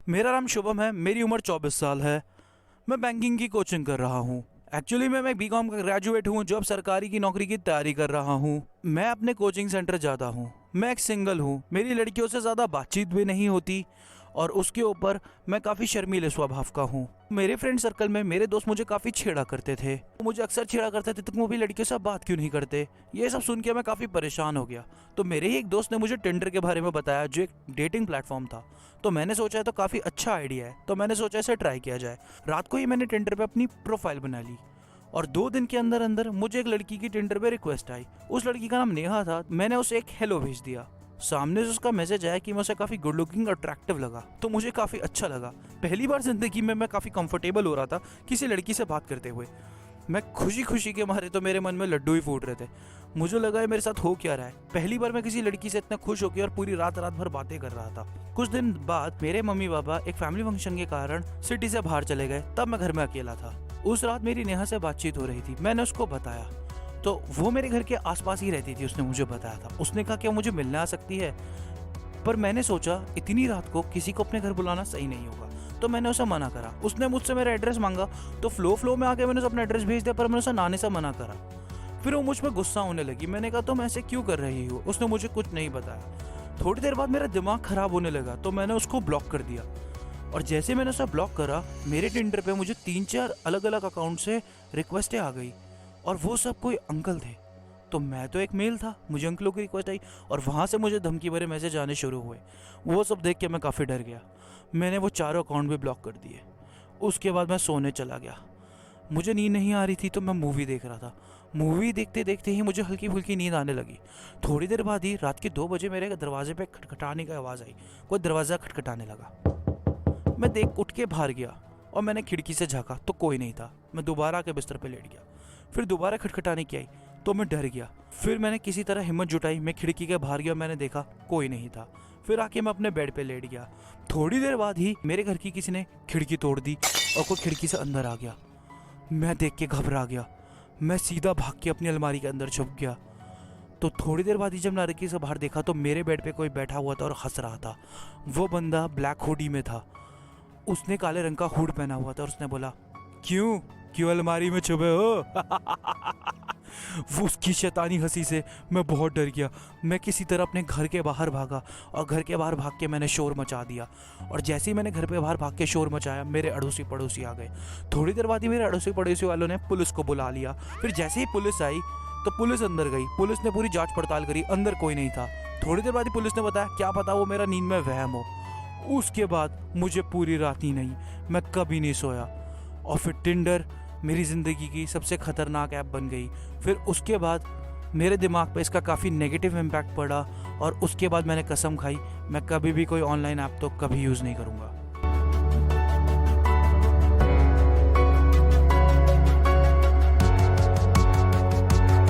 मेरा नाम शुभम है, मेरी उम्र 24 साल है। मैं बैंकिंग की कोचिंग कर रहा हूँ। एक्चुअली मैं बीकॉम का ग्रेजुएट हूँ जो अब सरकारी की नौकरी की तैयारी कर रहा हूँ। मैं अपने कोचिंग सेंटर जाता हूँ। मैं एक सिंगल हूँ, मेरी लड़कियों से ज़्यादा बातचीत भी नहीं होती और उसके ऊपर मैं काफ़ी शर्मीले स्वभाव का हूँ। मेरे फ्रेंड सर्कल में मेरे दोस्त मुझे काफ़ी छेड़ा करते थे। मुझे अक्सर छेड़ा करते थे, तुम भी लड़कियों से बात क्यों नहीं करते। ये सब सुन के मैं काफ़ी परेशान हो गया। तो मेरे ही एक दोस्त ने मुझे टिंडर के बारे में बताया, जो एक डेटिंग प्लेटफॉर्म था। तो मैंने सोचा तो काफ़ी अच्छा आइडिया है, तो मैंने सोचा इसे ट्राई किया जाए। रात को ही मैंने टिंडर पे अपनी प्रोफाइल बना ली और 2 दिन के अंदर अंदर मुझे एक लड़की की टिंडर पे रिक्वेस्ट आई। उस लड़की का नाम नेहा था। मैंने उसे एक हेलो भेज दिया। सामने से उसका मैसेज आया कि मैं उसे काफ़ी गुड लुकिंग और अट्रैक्टिव लगा, तो मुझे काफ़ी अच्छा लगा। पहली बार जिंदगी में मैं काफ़ी कंफर्टेबल हो रहा था किसी लड़की से बात करते हुए। मैं खुशी खुशी के मारे तो मेरे मन में लड्डू ही फूट रहे थे। मुझे लगा है मेरे साथ हो क्या रहा है। पहली बार मैं किसी लड़की से इतना खुश होकर और पूरी रात रात भर बातें कर रहा था। कुछ दिन बाद मेरे मम्मी पापा एक फैमिली फंक्शन के कारण सिटी से बाहर चले गए। तब मैं घर में अकेला था। उस रात मेरी नेहा से बातचीत हो रही थी। मैंने उसको बताया तो वो मेरे घर के आसपास ही रहती थी। उसने मुझे बताया था, उसने कहा क्या मुझे मिलने आ सकती है। पर मैंने सोचा इतनी रात को किसी को अपने घर बुलाना सही नहीं होगा, तो मैंने उसे मना करा। उसने मुझसे मेरा एड्रेस मांगा तो फ्लो में आके मैंने उसे अपना एड्रेस भेज दिया, पर मैंने उसे नाने से मना करा। फिर वो मुझ पर गुस्सा होने लगी। मैंने कहा तुम ऐसे क्यों कर रही हो। उसने मुझे कुछ नहीं बताया। थोड़ी देर बाद मेरा दिमाग खराब होने लगा तो मैंने उसको ब्लॉक कर दिया। और जैसे मैंने उसे ब्लॉक करा, मेरे टिंडर पे मुझे 3-4 अलग अलग अकाउंट से रिक्वेस्टें आ गई और वो सब कोई अंकल थे। तो मैं तो एक मेल था, मुझे अंकलों की रिक्वेस्ट आई और वहाँ से मुझे धमकी भरे मैसेज आने शुरू हुए। वो सब देख के मैं काफ़ी डर गया। मैंने वो चारों अकाउंट भी ब्लॉक कर दिए। उसके बाद मैं सोने चला गया। मुझे नींद नहीं आ रही थी तो मैं मूवी देख रहा था। मूवी देखते देखते ही मुझे हल्की फुल्की नींद आने लगी। थोड़ी देर बाद ही रात के 2 बजे मेरे दरवाजे पे खटखटाने की आवाज़ आई। कोई दरवाज़ा खटखटाने लगा। मैं देख उठ के बाहर गया और मैंने खिड़की से झाँका तो कोई नहीं था। मैं दोबारा आके बिस्तर पे लेट गया। फिर दोबारा खटखटाने की आई तो मैं डर गया। फिर मैंने किसी तरह हिम्मत जुटाई, मैं खिड़की के बाहर गया। मैंने देखा कोई नहीं था। फिर आके मैं अपने बेड पे लेट गया। थोड़ी देर बाद ही मेरे घर की किसी ने खिड़की तोड़ दी और कोई खिड़की से अंदर आ गया। मैं देख के घबरा गया। मैं सीधा भाग के अपनी अलमारी के अंदर छुप गया। तो थोड़ी देर बाद ही जब नारकी से बाहर देखा तो मेरे बेड पे कोई बैठा हुआ था और हंस रहा था। वो बंदा ब्लैक हुडी में था। उसने काले रंग का हुड पहना हुआ था और उसने बोला क्यों क्यों अलमारी में छुपे हो। वो उसकी शैतानी हंसी से मैं बहुत डर गया। मैं किसी तरह अपने घर के बाहर भागा और घर के बाहर भाग के मैंने शोर मचा दिया। और जैसे ही मैंने घर पे बाहर भाग के शोर मचाया, मेरे अड़ोसी पड़ोसी आ गए। थोड़ी देर बाद ही मेरे अड़ोसी पड़ोसी वालों ने पुलिस को बुला लिया। फिर जैसे ही पुलिस आई तो पुलिस अंदर गई। पुलिस ने पूरी जांच पड़ताल करी, अंदर कोई नहीं था। थोड़ी देर बाद ही पुलिस ने बताया क्या पता वो मेरा नींद में वहम हो। उसके बाद मुझे पूरी रात ही नहीं, मैं कभी नहीं सोया। और फिर टिंडर मेरी ज़िंदगी की सबसे ख़तरनाक ऐप बन गई। फिर उसके बाद मेरे दिमाग पे इसका काफ़ी नेगेटिव इम्पैक्ट पड़ा और उसके बाद मैंने कसम खाई मैं कभी भी कोई ऑनलाइन ऐप तो कभी यूज़ नहीं करूँगा।